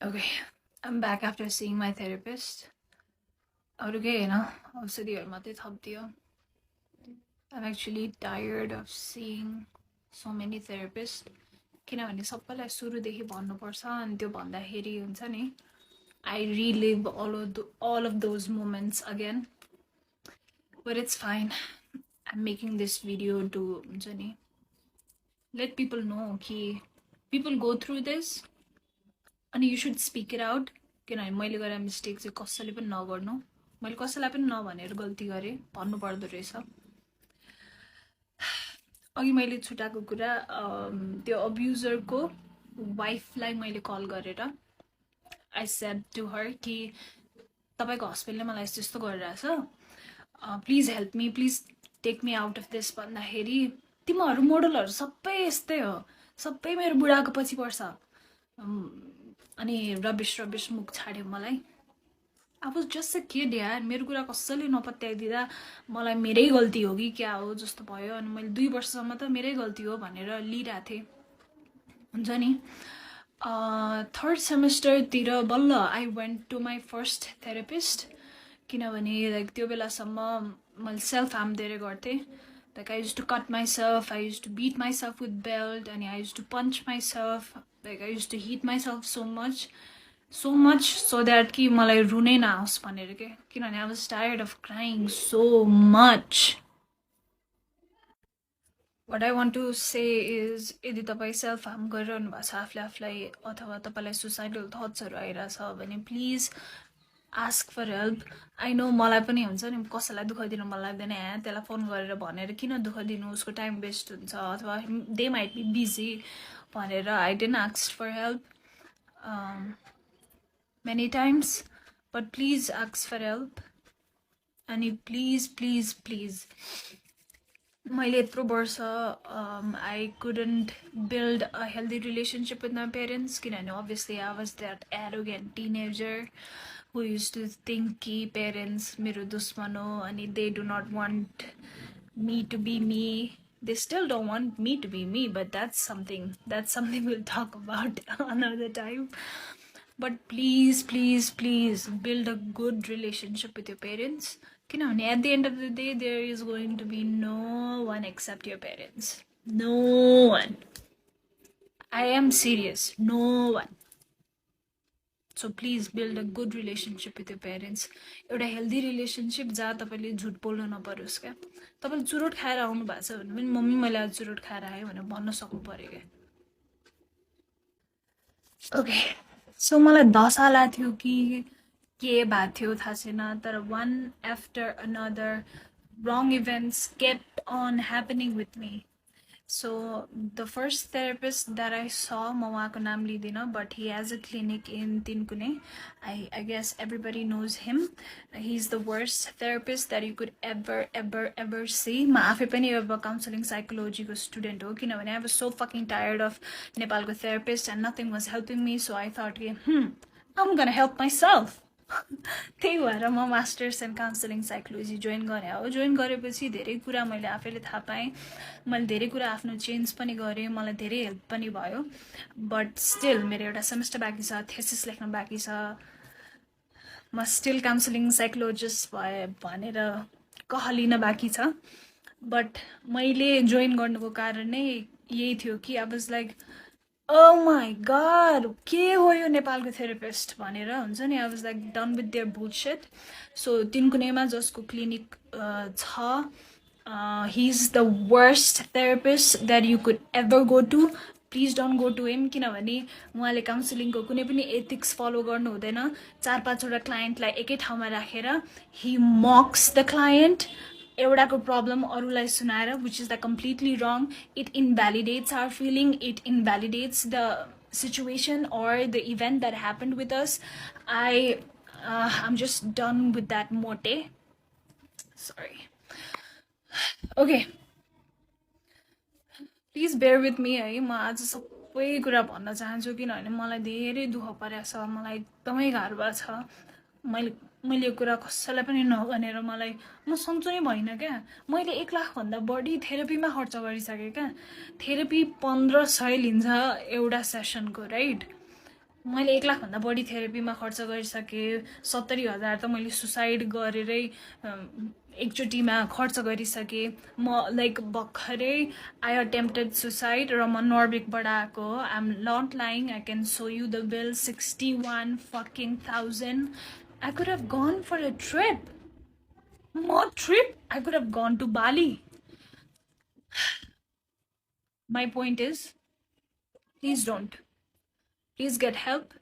Okay, I'm back after seeing my therapist. Okay, no, I'm actually tired of seeing so many therapists. किनभने सबैलाई सुरुदेखि भन्नुपर्छ अनि त्यो भन्दाखेरि हुन्छ नि I relive all of those moments again. But it's fine. I'm making this video to हुन्छ नि let people know कि people go through this and you should speak it out. किनभने मैले गरेर मिस्टेक चाहिँ कसैले पनि नगर्नु. मैले कसैलाई पनि नभनेर गल्ती गरेँ भन्नु पर्दो रहेछ. अघि मैले छुटाएको कुरा त्यो अब्युजरको वाइफलाई मैले कल गरेर आई सेड टु हर कि तपाईँको हस्बेन्डले मलाई यस्तो यस्तो गरिरहेछ, please help me, please take me out of this भन्दाखेरि तिमीहरू मोडलहरू सबै यस्तै हो, सबै मेरो बुढाको पछि पर्छ अनि रबिश रबिश मुख छाड्यो मलाई. I was just a kid यार, मेरो कुरा कसैले नपत्याइदिँदा मलाई मेरै गल्ती हो कि क्या हो जस्तो भयो अनि मैले 2 वर्षसम्म त मेरै गल्ती हो भनेर लिइरहेको थिएँ हुन्छ नि. थर्ड सेमेस्टरतिर बल्ल I went to my first therapist किनभने लाइक त्यो बेलासम्म मैले सेल्फ हार्म धेरै गर्थेँ. Like I used to cut myself, I used to beat myself with belt, and I used to punch myself. Like I used to hit myself so much so that कि मलाई रुनै नआओस् भनेर के, किनभने I was tired of crying so much. What I want to say is यदि तपाईँ self harm गरिरहनु भएको छ आफूले आफूलाई अथवा तपाईँलाई सुसाइडल थट्सहरू आइरहेछ भने please ask for help. I know मलाई पनि हुन्छ नि कसैलाई दुःख दिनु मन लाग्दैन, त्यसलाई फोन गरेर भनेर किन दुःख दिनु, उसको टाइम वेस्ट हुन्छ अथवा दे माइट बी बिजी भनेर I didn't ask for help many times, but please ask for help. And you please मैले यत्रो वर्ष I couldn't build a healthy relationship with my parents किनभने obviously I was that arrogant teenager who used to think कि parents मेरो दुश्मन हो अनि they do not want me to be me. They still don't want me to be me, but that's something we'll talk about another time. But please build a good relationship with your parents. At the end of the day, there is going to be no one except your parents. No one. I am serious. No one. So please build a good relationship with your parents. एउटा healthy relationship जहाँ तपाईले झुट बोल्नु नपरोस् क्या. तपाईले चुरोट खाएर आउनु भएको छ भने मम्मी मैले आज चुरोट खाएर आएँ भनेर भन्न सक्नु पर्यो क्या. Okay. So मलाई दशा लाग्थ्यो कि के भएको थियो थाहा छैन, तर one after another wrong events kept on happening with me. So the first therapist that I saw, म उहाँको नाम लिदिनँ, but he has a clinic in Tinkune. I guess everybody knows him. He's the worst therapist that you could ever see. म आफै पनि अब counseling psychology को student हो किनभने I was so fucking tired of नेपालको therapist and nothing was helping me, so I thought I'm gonna help myself. त्यही भएर म masters in counselling psychology join गरेँ हो. जोइन गरेपछि धेरै कुरा मैले आफैले थाहा पाएँ, मैले धेरै कुरा आफ्नो चेन्ज पनि गरेँ, मलाई धेरै हेल्प पनि भयो. बट स्टिल मेरो एउटा सेमेस्टर बाँकी छ, थेसिस लेख्न बाँकी छ, म स्टिल काउन्सिलिङ साइकोलोजिस्ट भए भनेर कहलिन बाँकी छ. बट मैले जोइन गर्नुको कारण नै यही थियो कि I was like oh my god, के हो यो नेपालको थेरापिस्ट भनेर हुन्छ नि. I was like done with their bullshit. So तिनकुनेमा जसको क्लिनिक छ, he's the worst therapist that you could ever go to. Please don't go to him किनभने उहाँले काउन्सिलिङको कुनै पनि एथिक्स फलो गर्नु हुँदैन. 4-5 वटा क्लाइन्टलाई एकै ठाउँमा राखेर he mocks the client. एउटाको प्रब्लम अरूलाई सुनाएर, which is completely wrong. It invalidates our feeling, it invalidates the situation or the event that happened with us. I'm just done with that mote. Sorry. Okay. Please bear with me है. म आज सबै कुरा भन्न चाहन्छु किनभने मलाई धेरै दुःख परेको छ, मलाई एकदमै गाह्रो भएको छ. मैले यो कुरा कसैलाई पनि नभनेर मलाई म सन्चो नै भइनँ क्या. मैले 1 लाखभन्दा बढी थेरापीमा खर्च गरिसकेँ क्या. थेरापी 1500 लिन्छ एउटा सेसनको, राइट. मैले 1 लाखभन्दा बढी थेरापीमा खर्च गरिसकेँ। 70,000 त मैले सुसाइड गरेरै एकचोटिमा खर्च गरिसकेँ। म लाइक भर्खरै आई अटेम्प्टेड सुसाइड र म नर्वेकबाट आएको हो। I am not lying, I can show you the bill, 61 fucking thousand. I could have gone for a trip. More trip? I could have gone to Bali. My point is, please don't. Please get help.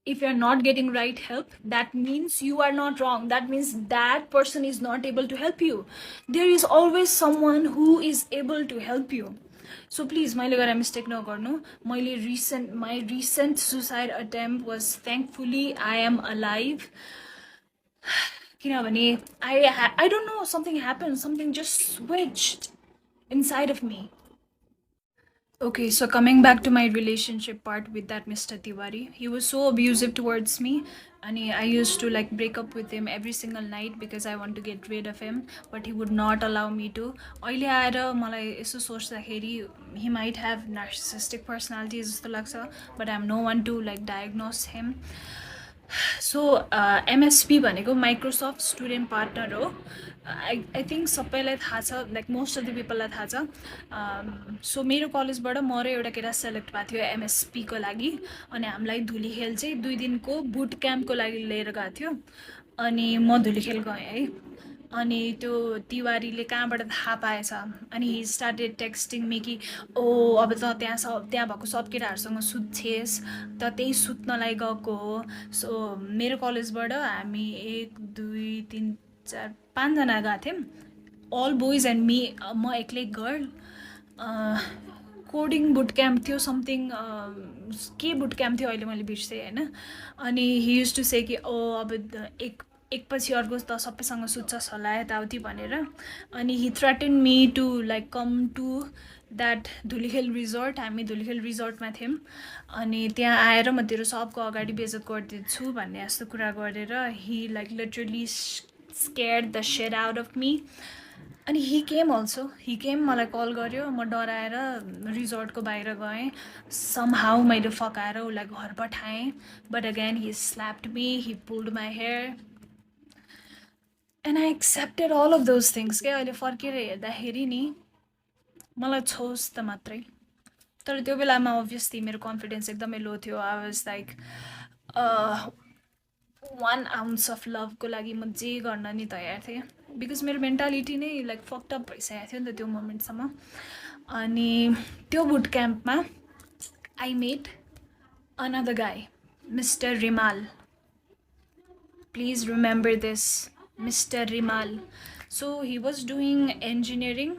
If you're not getting right help, that means you are not wrong. That means that person is not able to help you. There is always someone who is able to help you. So please, मैले गरेर mistake नगर्नु। मैले my recent suicide attempt was, thankfully I am alive. किनभने I don't know, something happened, something just switched inside of me. Okay, so coming back to my relationship part with that Mr. Tiwari, he was so abusive towards me, and I used to like break up with him every single night because I want to get rid of him, but he would not allow me to. अहिले आएर मलाई यसो सोच्दाखेरि he might have narcissistic personality जस्तो लाग्छ, but I'm no one to like diagnose him. So MSP भनेको Microsoft student partner हो। I think सबैलाई थाहा छ, लाइक मोस्ट अफ द पिपललाई थाहा छ। सो मेरो कलेजबाट म र एउटा केटा सेलेक्ट भएको थियो एमएसपीको लागि, अनि हामीलाई धुलीखेल चाहिँ 2 दिनको बुट क्याम्पको लागि लिएर गएको थियो। अनि म धुलीखेल गएँ है। अनि त्यो तिवारीले कहाँबाट थाहा पाएछ, अनि हि स्टार्टेड टेक्स्टिङ मी कि ओ अब त त्यहाँ भएको सब केटाहरूसँग सुत्छेस् त, त्यही सुत्नलाई गएको हो। सो मेरो कलेजबाट हामी 1 2 3 4 5जना गएको थियौँ, अल बोइज एन्ड मी, म एक्लै गर्ल। कोडिङ बुट क्याम्प थियो, समथिङ के बुट क्याम्प थियो अहिले मैले बिर्सेँ होइन। अनि हि युज टु से कि ओ अब एकपछि अर्को त सबैसँग सुत्छस् होला यताउति भनेर। अनि he threaten me to like come to that Dhulikhel resort. हामी धुलीखेल रिजोर्टमा थियौँ, अनि त्यहाँ आएर म तेरो सबको अगाडि बेइज्जत गरिदिन्छु भन्ने जस्तो कुरा गरेर he like literally scared the shit out of me. अनि he came also, he came, मलाई कल गर्यो, म डराएर रिजोर्टको बाहिर गएँ। समहाउ मैले फकाएर उसलाई घर पठाएँ, but again he slapped me, he pulled my hair, and I accepted all of those things क्या। अहिले फर्केर हेर्दाखेरि नि मलाई छोस् त मात्रै। तर त्यो बेलामा अभियसली मेरो कन्फिडेन्स एकदमै लो थियो। I was like 1 ounce of लभको लागि म जे गर्न नि तयार थिएँ, बिकज मेरो मेन्टालिटी नै लाइक फक्टअप भइसकेको थियो नि त त्यो मोमेन्टसम्म। अनि त्यो बुट क्याम्पमा आई मेट अनदर गाई, mister Rimal. Please remember this, Mr. Rimal. So he was doing engineering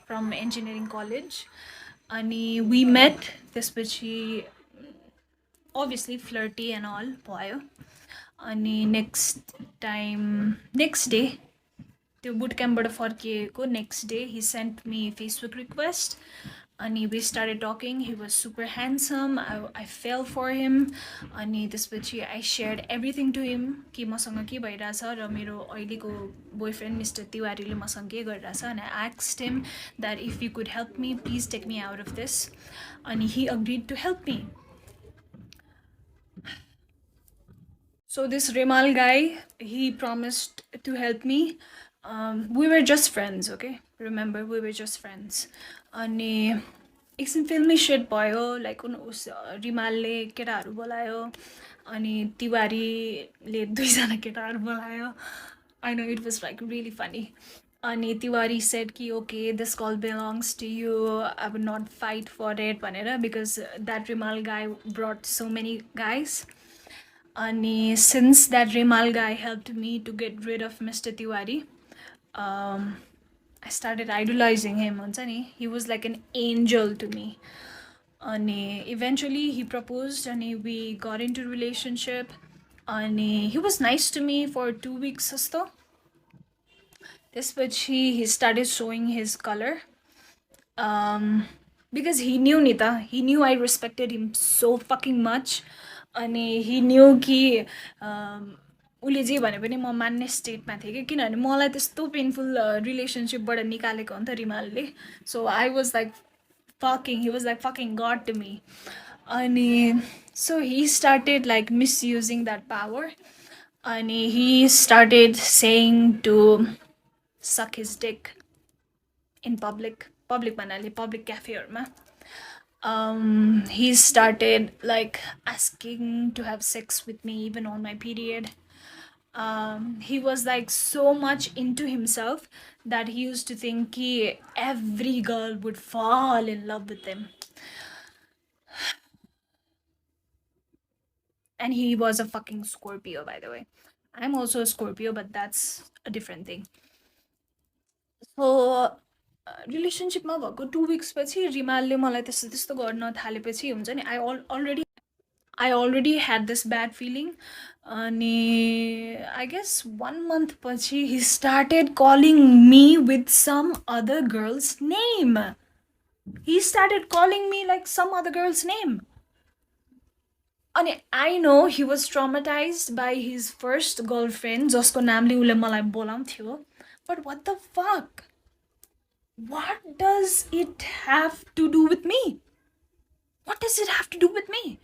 from engineering college, अनि we met त्यसपछि obviously flirty and all भयो। अनि नेक्स्ट डे त्यो बुट क्याम्पबाट फर्किएको next day he sent me Facebook request, अनि we started talking. He was super handsome. I fell for him. अनि त्यसपछि I shared everything to him कि मसँग के भइरहेछ र मेरो अहिलेको बोयफ्रेन्ड मिस्टर तिवारीले मसँग के गरिरहेछ। अनि I asked him that if you could help me, please take me out of this. अनि he agreed to help me. So this Remal guy, he promised to help me. We were just friends, okay? Remember, we were just friends. अनि एकछिन फिल्मी set भयो, like उस रिमालले केटाहरू बोलायो, अनि तिवारीले 2जना केटाहरू बोलायो। I know it was like really funny. अनि तिवारी सेड कि okay this call belongs to you, I would not fight for it भनेर, because that Rimal guy brought so many guys. अनि since that Rimal guy helped me to get rid of mister Tiwari, I started idolizing him, हुन्छ नि। He was like an angel to me. अनि eventually he proposed and we got into relationship. अनि he was nice to me for 2 weeks जस्तो। त्यसपछि he started showing his color, because he knew नि त, he knew I respected him so fucking much. अनि he knew कि उसले जे भने पनि म मान्ने स्टेटमा थिएँ कि, किनभने मलाई त्यस्तो पेनफुल रिलेसनसिपबाट निकालेको हो नि त रिमालले। So I was like fucking, he was like fucking god to me. अनि so he started like misusing that power. अनि he started saying to suck his dick in public भन्नाले public cafeहरूमा. He started like asking to have sex with me even on my period. He was like so much into himself that he used to think every girl would fall in love with him. And he was a fucking Scorpio, by the way. I'm also a Scorpio, but that's a different thing. So रिलेसनसिपमा भएको 2 weeks पछि रिमालले मलाई त्यस्तो त्यस्तो गर्न थालेपछि हुन्छ नि I already had this bad feeling. Ani, I guess 1 month pachi he started calling me with some other girl's name. He started calling me like some other girl's name. Ani, I know he was traumatized by his first girlfriend, जसको नामले उले मलाई बोलाउँथ्यो. But what the fuck? What does it have to do with me? What does it have to do with me?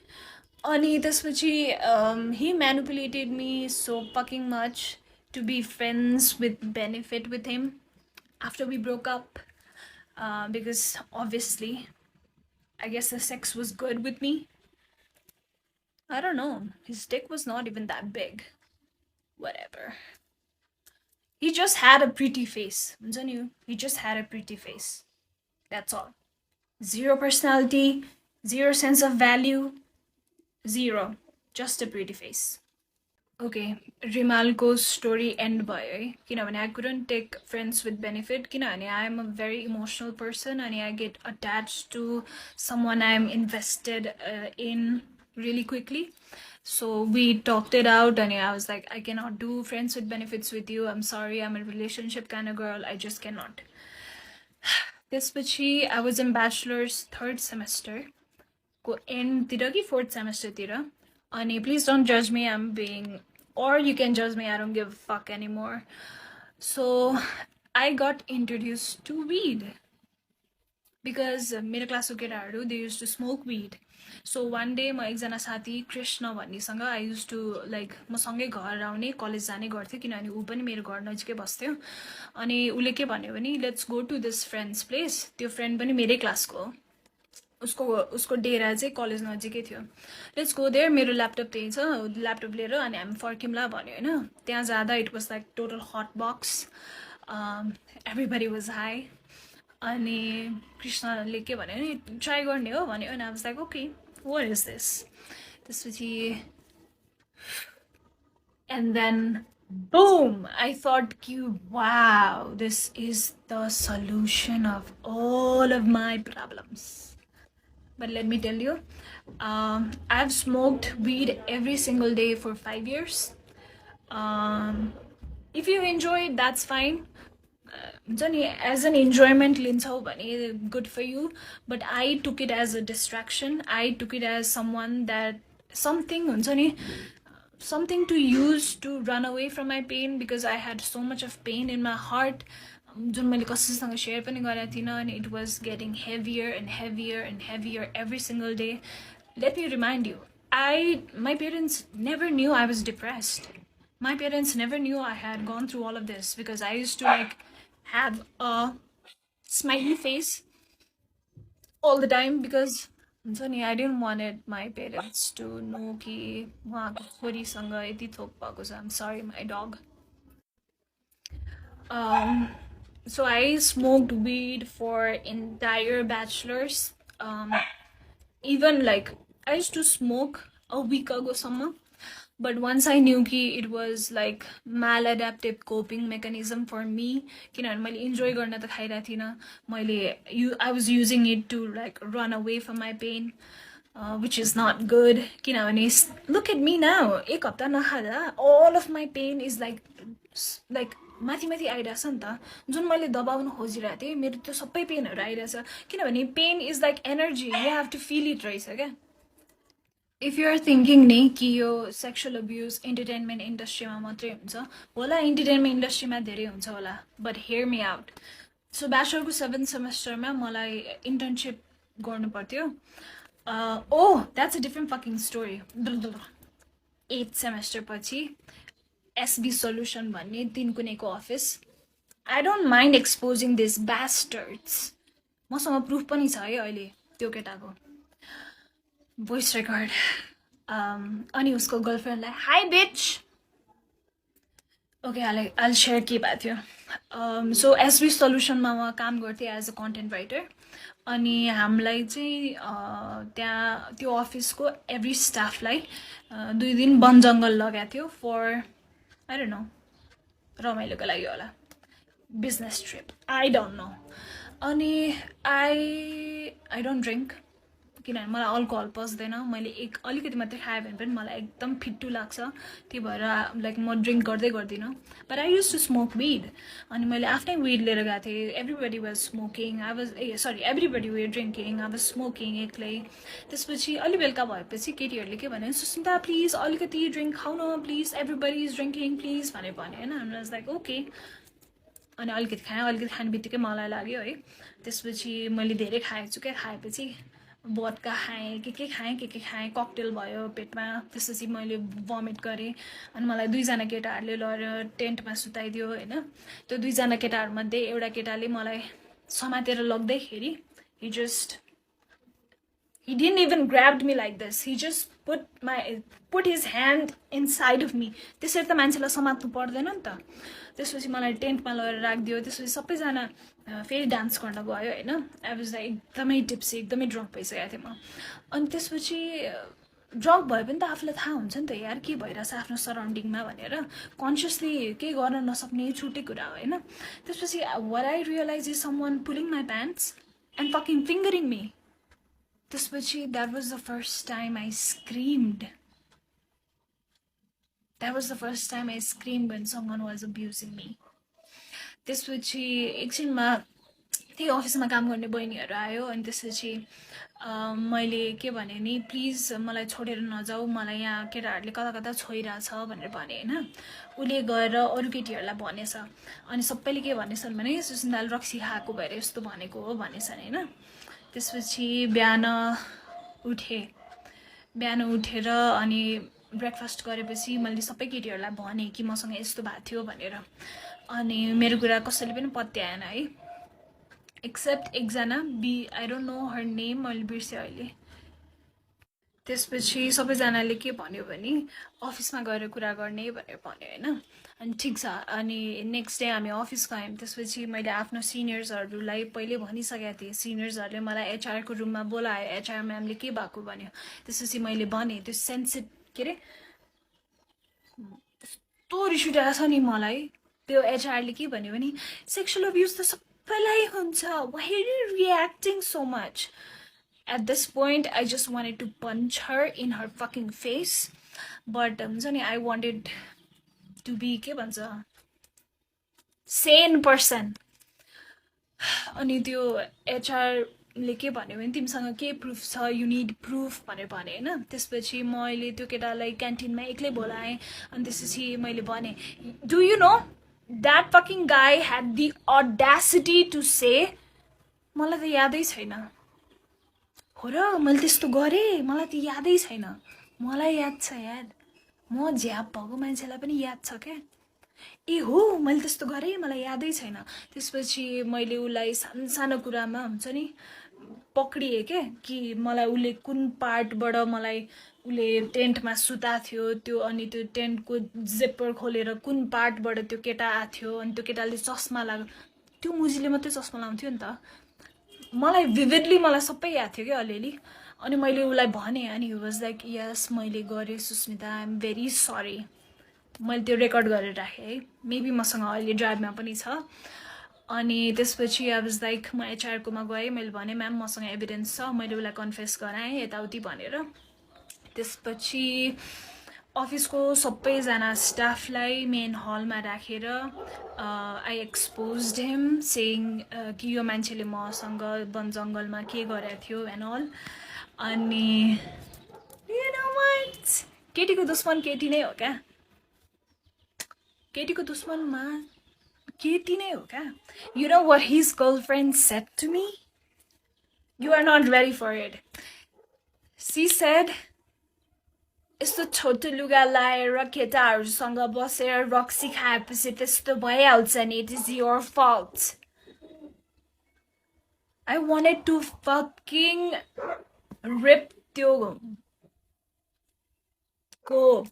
Ani त्यसपछि he manipulated me so fucking much to be friends with benefit with him after we broke up, because obviously I guess the sex was good with me. I don't know, his dick was not even that big. Whatever. He just had a pretty face. He just had a pretty face. That's all. Zero personality, zero sense of value, zero. Just a pretty face. Okay, Rimalको story end भयो है किनभने I couldn't take friends with benefit किनभने I am a very emotional person and I get attached to someone I am invested in really quickly. So we talked it out and I was like, I cannot do friends with benefits with you. I'm sorry, I'm a relationship kind of girl. I just cannot. त्यसपछि I was in bachelor's 3rd semester को end तिर कि 4th semester तिर. And please don't judge me, I'm being, or you can judge me, I don't give a fuck anymore. So I got introduced to weed because मेरो क्लासको केटाहरू they used to smoke weed. So one day म एकजना साथी Krishna भन्नेसँग I used to like म सँगै घर आउने कलेज जाने गर्थ्यो किनभने ऊ पनि मेरो घर नजिकै बस्थ्यो. अनि उले के भन्यो भने let's go to this friend's place. त्यो फ्रेन्ड पनि मेरै क्लासको हो. उसको डेरा चाहिँ कलेज नजिकै थियो. लेट्स गो देयर, मेरो ल्यापटप त्यही छ, ल्यापटप लिएर अनि हामी फर्किउँला भन्यो होइन. त्यहाँ जाँदा it was like total hot box, everybody was high. अनि कृष्णले के भन्यो भने ट्राई गर्ने हो भन्यो अनि I was like okay what is this. त्यसपछि and then boom, I thought wow, this is the solution of all of my problems. But let me tell you, I've smoked weed every single day for 5 years. If you enjoy it, that's fine. As an enjoyment, good for you. But I took it as a distraction. I took it as something to use to run away from my pain because I had so much of pain in my heart. And it was getting heavier and heavier and heavier every single day. Let me remind you, my parents never knew I was depressed. My parents never knew I had gone through all of this because I used to like have a smiley face all the time because I didn't want my parents to know कि उहाँको छोरीसँग यति थोक भएको छ. I'm sorry, my dog. So I smoked weed for entire bachelor's. Even like I used to smoke a week ago summer, but once I knew कि it was like maladaptive coping mechanism for me, किनभने मैले enjoy गर्न त खाइरहेको थिइनँ. I was using it to like run away from my pain, which is not good. किनभने look at me now, एक हप्ता नखाँदा all of my pain is like माथि माथि आइरहेछ नि त. जुन मैले दबाउन खोजिरहेको थिएँ मेरो त्यो सबै पेनहरू आइरहेछ किनभने pain is like energy, you have to feel it रहेछ क्या. इफ यु आर थिङ्किङ नि कि यो सेक्सुअल अब्युज इन्टरटेनमेन्ट इन्डस्ट्रीमा मात्रै हुन्छ होला, इन्टरटेनमेन्ट इन्डस्ट्रीमा धेरै हुन्छ होला, but hear me out. So ब्याचलरको 7th सेमेस्टरमा मलाई इन्टर्नसिप गर्नु पर्थ्यो Oh, that's a different fucking story. 8th semester पछि SB Solution भन्ने तिनकुनेको office. I don't mind exposing these bastards. मसँग प्रुफ पनि छ है अहिले त्यो केटाको भोइस रेकर्ड. अनि उसको गर्लफ्रेन्डलाई हाई बिच. ओके, I'll share के भएको थियो. सो एसबी सल्युसनमा म काम गर्थेँ एज अ कन्टेन्ट राइटर. अनि हामीलाई चाहिँ त्यहाँ त्यो अफिसको एभ्री स्टाफलाई 2 दिन वन जङ्गल लगाएको थियो फर आई डोन्ट नो, रमाइलोको लागि होला, business trip, I don't know. अनि आई डोन्ट ड्रिङ्क, किनभने मलाई अल्कोहल पस्दैन. मैले अलिकति मात्रै खाएँ भने पनि मलाई एकदम फिट्टु लाग्छ. त्यही भएर लाइक म ड्रिङ्क गर्दिनँ. But I use to smoke weed. अनि मैले आफ्नै विड लिएर गएको थिएँ. Everybody was smoking, everybody were drinking, I was smoking एक्लै. त्यसपछि अलि बेलुका भएपछि केटीहरूले के भने, सुस्मिता प्लिज अलिकति ड्रिङ्क खाउन please, everybody is drinking please भने होइन. हामी वाज लाइक ओके. अनि अलिकति खाने बित्तिकै मलाई लाग्यो है. त्यसपछि मैले धेरै खाएछु क्या. खाएपछि बदका खाएँ, के खाएँ, ककटेल भयो पेटमा. त्यसपछि मैले भमिट गरेँ. अनि मलाई 2जना केटाहरूले लगेर टेन्टमा सुताइदियो होइन. त्यो 2जना केटाहरूमध्ये एउटा केटाले मलाई समातेर लग्दैखेरि he didn't even grabbed me like this. He just put his hand inside of me. त्यसरी त मान्छेलाई समात्नु पर्दैन नि त. त्यसपछि मलाई टेन्टमा लगेर राखिदियो. त्यसपछि सबैजना फेरि डान्स गर्न गयो होइन. आई वाज लाइक एकदमै टिप्सी, एकदमै ड्रङ्क भइसकेको थिएँ म. अनि त्यसपछि ड्रङ्क भयो पनि त आफूलाई थाहा हुन्छ नि त यार के भइरहेछ आफ्नो सराउन्डिङमा भनेर. कन्सियसली केही गर्न नसक्ने छुट्टै कुरा हो होइन. त्यसपछि what I realized is someone pulling my pants and fucking fingering me. त्यसपछि that was the first time I screamed. That was the first time I screamed when someone was abusing me. त्यसपछि एकछिनमा त्यही अफिसमा काम गर्ने बहिनीहरू आयो. अनि त्यसपछि मैले के भने नि, प्लिज मलाई छोडेर नजाऊ, मलाई यहाँ केटाहरूले कता कता छोइरहेछ भनेर भने होइन. उसले गएर अरू केटीहरूलाई भनेछ. अनि सबैले के भनेछन् भने सुस्मिताले रक्सी खाएको भएर यस्तो भनेको हो भनेछन् होइन. त्यसपछि बिहान उठेर अनि ब्रेकफास्ट गरेपछि मैले सबै केटीहरूलाई भने कि मसँग यस्तो भएको थियो भनेर. अनि मेरो कुरा कसैले पनि पत्याएन है, एक्सेप्ट एकजना I don't know her name, मैले बिर्सेँ अहिले. त्यसपछि सबैजनाले के भन्यो भने अफिसमा गएर कुरा गर्ने भनेर भन्यो होइन. अनि ठिक छ. अनि नेक्स्ट डे हामी अफिस गयौँ. त्यसपछि मैले आफ्नो सिनियर्सहरूलाई पहिले भनिसकेको थिएँ. सिनियर्सहरूले मलाई एचआरको रुममा बोलायो. एचआर म्यामले के भएको भन्यो. त्यसपछि मैले भने त्यो के अरे यस्तो रिस उठेको छ नि मलाई. त्यो एचआरले के भन्यो भने सेक्सुअल अब्युज त सबैलाई हुन्छ, why are you reacting so much. At this point, I just wanted to punch her in her fucking face. But I wanted to be के भन्छ sane person. अनि त्यो एचआरले के भन्यो भने तिमीसँग के प्रुफ छ, यु निड प्रुफ भनेर भने होइन. त्यसपछि मैले त्यो केटालाई क्यान्टिनमा एक्लै बोलाएँ. अनि त्यसपछि मैले भने do you know that fucking गाई ह्याड द अडासिटी टु से, मलाई त यादै छैन हो र मैले त्यस्तो गरेँ, मलाई त यादै छैन. मलाई याद छ यार, म झ्याप भएको मान्छेलाई पनि याद छ क्या. ए हो मैले त्यस्तो गरेँ, मलाई यादै छैन. त्यसपछि मैले उसलाई सानो कुरामा हुन्छ नि पक्रिएँ क्या, कि मलाई उसले कुन पार्टबाट मलाई उसले टेन्टमा सुता थियो त्यो. अनि त्यो टेन्टको जिप्पर खोलेर कुन पार्टबाट त्यो केटा आएको थियो. अनि त्यो केटाले चस्मा लाग्यो, त्यो मुजीले मात्रै चस्मा लाउँथ्यो नि त. मलाई भिभिडली मलाई सबै याद थियो क्या अलिअलि. अनि मैले उसलाई भने अनि हि वाज लाइक यस मैले गरेँ Susmita, I am very sorry. मैले त्यो रेकर्ड गरेर राखेँ है, मेबी मसँग अहिले ड्राइभमा पनि छ. अनि त्यसपछि आई वाज लाइक म एचआरकोमा गएँ. मैले भने म्याम मसँग एभिडेन्स छ, मैले उसलाई कन्फेस गराएँ यताउति भनेर. त्यसपछि अफिसको सबैजना स्टाफलाई मेन हलमा राखेर आई एक्सपोज्ड हिम सेङ कि यो मान्छेले मसँग वन जङ्गलमा के गरेको थियो एन्ड अल. अनि केटीको दुश्मन केटी नै हो क्या, केटीको दुश्मनमा केटी नै हो क्या. You know what his girlfriend said to me, you are not ready for it. She said, यस्तो छोटो लुगा लाएर केटाहरूसँग बसेर रक्सी खाएपछि त्यस्तो भइहाल्छ नि, it is your fault. I wanted to fucking rip त्यो को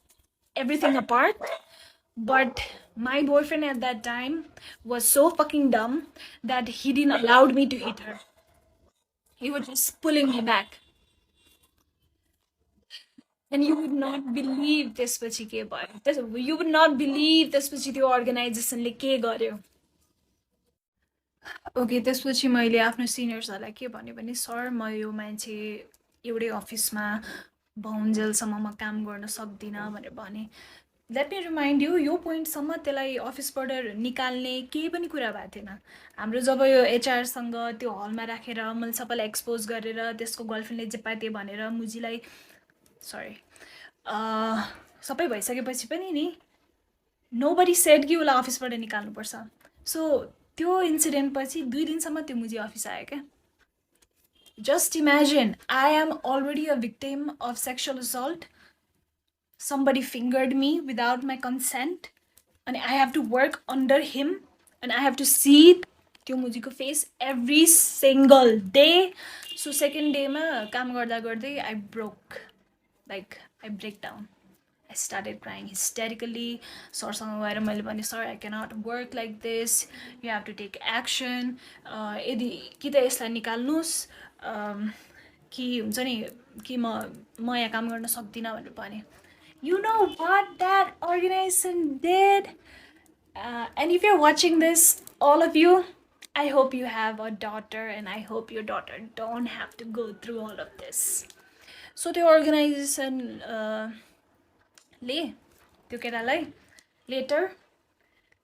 everything apart, but my boyfriend at that time was so fucking dumb that he didn't allow me to hit her. He was just pulling me back. And you would not believe त्यसपछि के भयो. You would not believe त्यसपछि त्यो अर्गनाइजेसनले के गर्यो. Okay, त्यसपछि मैले आफ्नो सिनियर्सहरूलाई के भन्यो भने, सर म यो मान्छे एउटै अफिसमा बहुन्जेलसम्म म काम गर्न सक्दिनँ भनेर भने. लेट मी रिमाइन्ड यु, यो पोइन्टसम्म त्यसलाई अफिसबाट निकाल्ने केही पनि कुरा भएको थिएन. हाम्रो जब यो एचआरसँग त्यो हलमा राखेर मैले सबैलाई एक्सपोज गरेर त्यसको गर्लफ्रेन्डले जे पाए त्यो भनेर मुजीलाई सरी सबै भइसकेपछि पनि नि नोबडी सेड कि उसलाई अफिसबाट निकाल्नुपर्छ. सो त्यो इन्सिडेन्ट पछि 2 दिनसम्म त्यो मुजी अफिस आयो क्या. Just imagine, I am already a victim of sexual assault. Somebody fingered me without my consent, and I have to work under him, and I have to see त्यो मुजीको face every single day. So second day मा काम गर्दा गर्दै I broke, like I break down. I started crying hysterically. सरसँग गएर मैले भने, sir I cannot work like this. You have to take action. यदि कि त यसलाई निकाल्नुहोस् कि हुन्छ नि कि म यहाँ काम गर्न सक्दिनँ भनेर भने. You know what that organization did? And if you're watching this, all of you, I hope you have a daughter, and I hope your daughter don't have to go through all of this. So the organization ले त्यो केटालाई later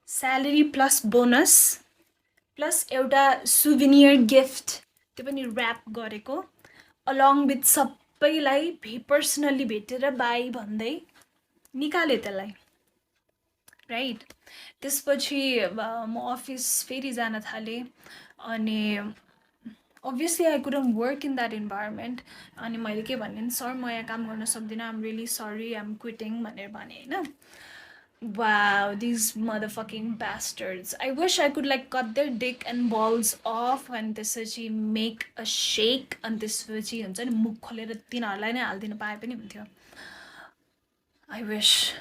salary plus bonus plus एउटा souvenir gift त्यो पनि wrap गरेको, along with सबैलाई personally भेटेर by भन्दै निकाले त्यसलाई, राइट. त्यसपछि म अफिस फेरि जान थालेँ अनि obviously I couldn't work in that environment. अनि मैले के भने, सर म यहाँ काम गर्न सक्दिनँ, I'm really sorry, I'm quitting भनेर भने होइन. Wow, these motherfucking bastards. I wish I could like cut their dick and balls off and त्यसपछि make a shake अनि त्यसपछि हुन्छ नि मुख खोलेर तिनीहरूलाई नै हालिदिन पाए पनि हुन्थ्यो. I wish.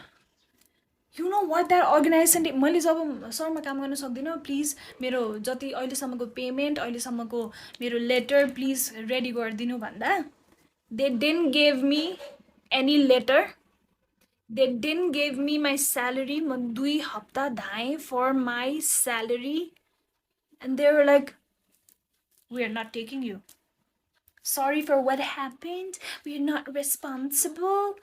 You know what that organization did? मैले जब सरमा काम गर्न सक्दिनँ, प्लिज मेरो जति अहिलेसम्मको पेमेन्ट अहिलेसम्मको मेरो लेटर प्लिज रेडी गरिदिनु भन्दा, they didn't give me any letter. They didn't give me my salary. म 2 हप्ता धाएँ for my salary. And they were like, we are not taking you. Sorry for what happened. We are not responsible.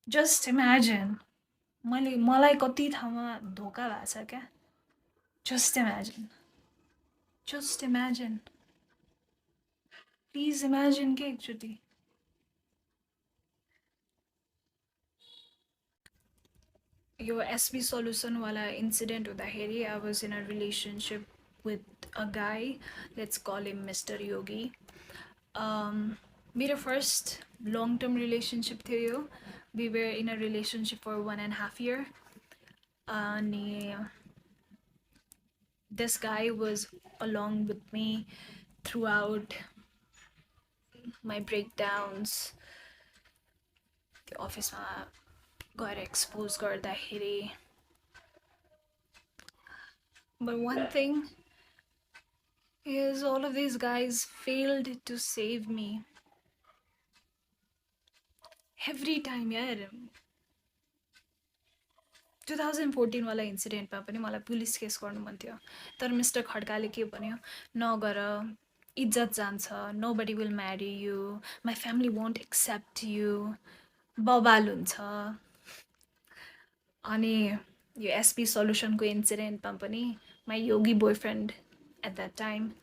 Just imagine. मलाई कति ठाउँमा धोका भएको छ क्या. Just imagine. Just imagine. Please imagine के एकचोटि. यो SB solution वाला incident हुँदाखेरि I was in a relationship with a guy. Let's call him Mr. Yogi. मेरो first long-term relationship थियो यो. We were in a relationship for 1.5 years. अनि this guy was along with me throughout my breakdowns. The office मा गएर expose गर्दाखेरि. But one thing is all of these guys failed to save me. Every time यार. 2014 वाला इन्सिडेन्टमा पनि मलाई police case गर्नु मन थियो, तर मिस्टर खड्काले के भन्यो, नगर, इज्जत जान्छ, nobody will marry you, my family won't accept you, बवाल हुन्छ. अनि यो एसपी सल्युसनको इन्सिडेन्टमा पनि my yogi boyfriend at that time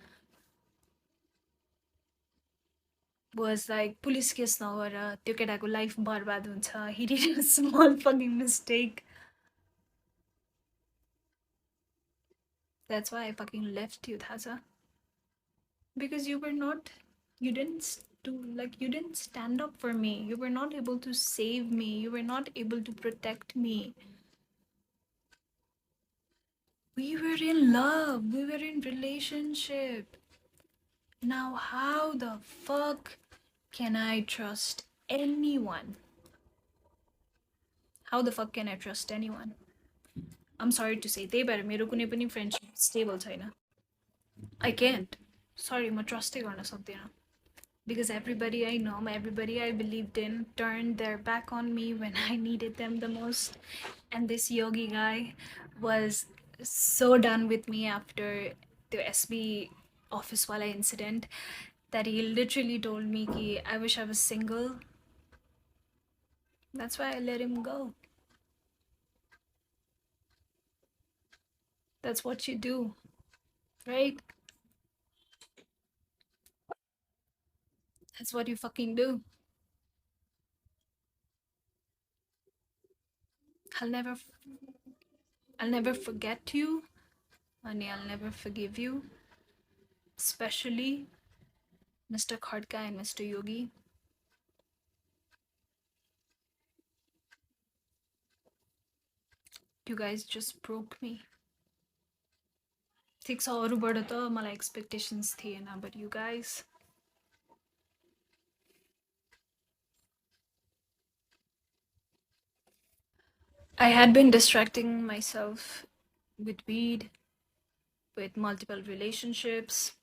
was like, police case नगर, त्यो केटाको लाइफ बर्बाद हुन्छ, he did a small fucking mistake. That's why I fucking left you, Thaza. Because you were not, you didn't you didn't stand up for me. You were not able to save me. You were not able to protect me. We were in love. We were in relationship. Now how the fuck can I trust anyone? How the fuck can I trust anyone? I'm sorry to say, त्यही भएर मेरो कुनै पनि friendship stable छैन. I can't. Sorry, म ट्रस्टै गर्न सक्दिनँ. Because everybody I know, everybody I believed in turned their back on me when I needed them the most. And this yogi guy was so done with me after the SB office wala incident that he literally told me ki I wish I was single. That's why I let him go. That's what you do, right? That's what you fucking do. I'll never forget you, and I'll never forgive you. Especially Mr. Khadka and Mr. Yogi. You guys just broke me. ठिक छ अरूबाट त मलाई expectations थिएन, but you guys, I had been distracting myself with weed, with multiple relationships,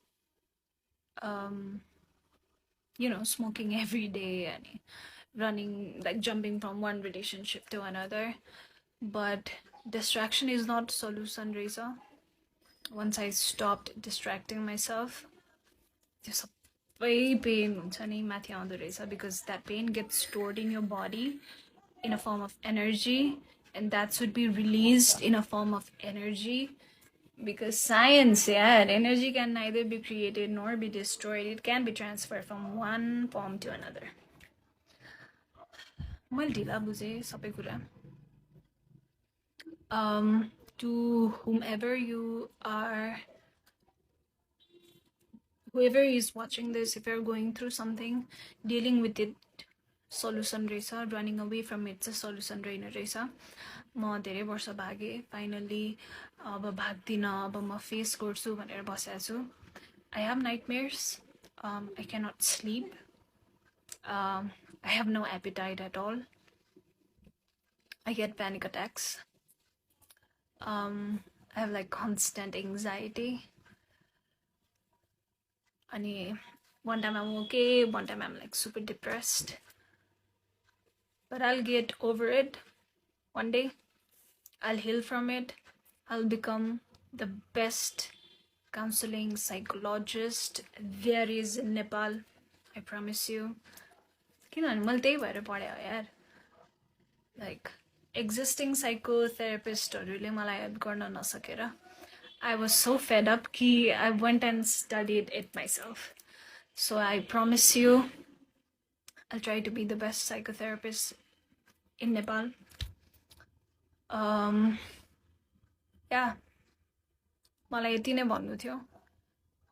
smoking every day and running, like jumping from one relationship to another. But distraction is not solution, Reza. Once I stopped distracting myself, there's way pain because that pain gets stored in your body in a form of energy, and that should be released in a form of energy. Because science, yeah, energy can neither be created nor be destroyed. It can be transferred from one form to another. To whomever you are, whoever is watching this, if you're going through something, dealing with it, solution resa, running away from it's a solution raina resa. म धेरै वर्ष भागे, finally अब भाग्दिनँ, अब म face गर्छु भनेर बसेको छु. I have nightmares. I cannot sleep. I have no appetite at all. I get panic attacks. I have like constant anxiety. And one time I'm okay, one time I'm like super depressed. But I'll get over it one day. I'll heal from it. I'll become the best counseling psychologist there is in Nepal. I promise you. किनभने मैले त्यही भएर पढेँ हो यार. Like existing psychotherapistहरूले मलाई help गर्न नसकेर I was so fed up कि I went and studied it myself. So I promise you, I'll try to be the best psychotherapist in Nepal. Yeah, मलाई यति नै भन्नु थियो.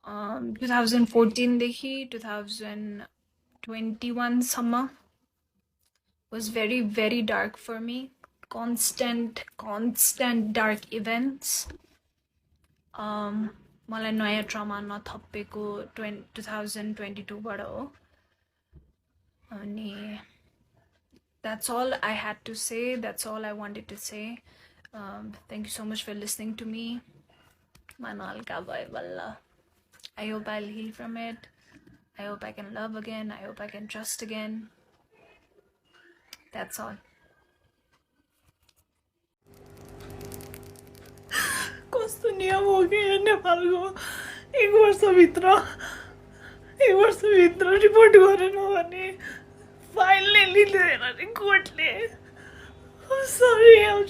2014 देखि 2021 सम्म was very, very dark for me. Constant dark events. मलाई नयाँ ट्रमा नथपेको 2022 बाट हो. अनि that's all I had to say. That's all I wanted to say. Thank you so much for listening to me. Manalka bhai balla. I hope I'll heal from it. I hope I can love again. I hope I can trust again. That's all. कस्तो नियम हो कि नेपालको एक वर्षभित्र report गरेन भने फाइलले लिँदैन नि कोर्टले. I'm sorry, I'm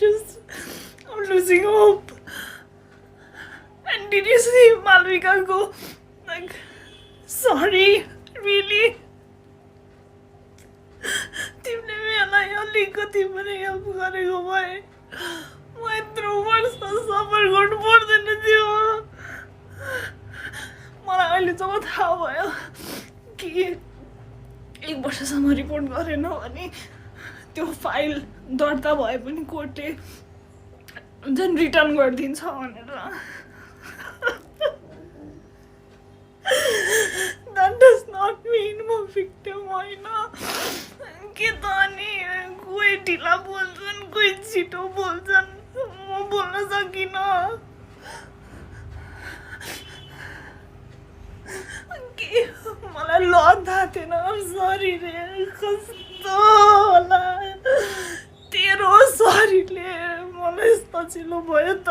losing hope. And did you see Malvika go like, sorry, really? तिमीले मलाई अलिकति पनि हेल्प गरेको भए म यत्रो वर्ष सफर गर्नु पर्दैन थियो। मलाई अहिले जब थाहा भयो कि 1 वर्षसम्म रिपोर्ट गरेन भने त्यो फाइल दर्ता भए पनि कोर्टले झन् रिटर्न गरिदिन्छ भनेर। That does not mean म victim होइन। के त अनि कोही ढिला बोल्छन्, कोही छिटो बोल्छन्, म बोल्न सकिनँ। के मलाई ल थाहा थिएन। सरी रे, कस्तो होला तेरो सरीले मलाई सजिलो भयो त।